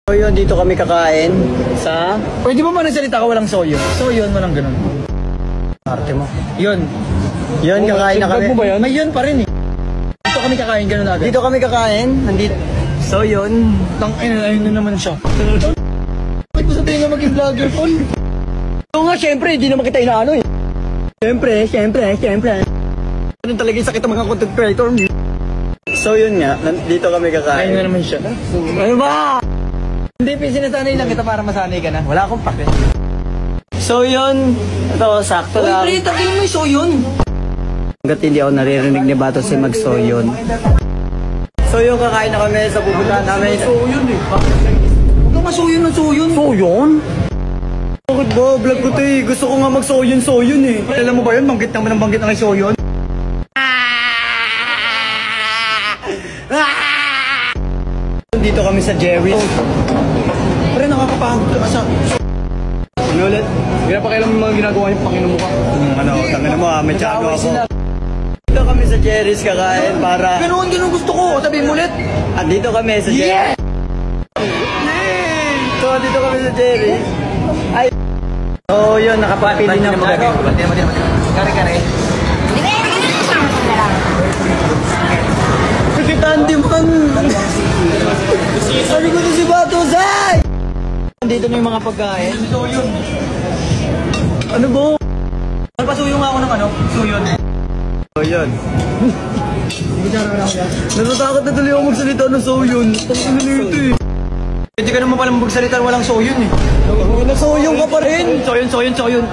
So yun, dito kami kakain sa... Pwede mo ba nagsalita ka walang soyo? Soyon mo lang ganun. Arte mo. Yun. Yun, kakain na kami. Mo ba yun? May yun pa rin eh. Dito kami kakain, ganun agad. Dito kami kakain. Nandito. So yun. Ayun na naman siya. Ba't mo sabihin nga maging vlogger, Paul? Oo nga, syempre, hindi naman kita inaano eh. Syempre. Ganun talaga yung sakit ng mga content creator. So yun nga, dito kami kakain. Ayun na naman siya. Ano ba? Hindi, sinasanay lang kita para masanay ka na. Wala akong pake. So yun, ito, sakto lang. Uy, pre, takin mo yung soyon. Hanggat hindi ako naririnig ni Bato si mag-soyon. So yun, kakain na kami sa pupuntahan namin. Soyon eh. Huwag kang masuyon ng soyon. Soyon? Bakit ba? Vlog ko to eh. Gusto ko nga mag-soyon eh. Alam mo ba yun? Banggit naman ang banggit ng soyon. Dito kami sa Jerry's. Pre, nakakapagod ka sa... Ano ulit? Hindi na pa kailan mga ginagawa yung Panginoon mo ka. Tangin mo may tsado ako. Dito kami sa Jerry's kakain para... Ganun gusto ko. Sabihin mo ulit. Dito kami sa Jerry's. So, dito kami sa Jerry's. Ay! So, yun, nakapapili na mo. Kare-kare. Kapitante man! Sabi ko na si Bato, Zay! Dito na yung mga pagkain. Soyon. Ano ba? Pasuyo nga ako ng ano? Soyon. So, yun. Natatakot na tuloy ako magsalita ng soyon. Ang nito eh. Hindi ka naman pala magsalita walang soyon eh. Nagsoyon ka pa rin. Soyon.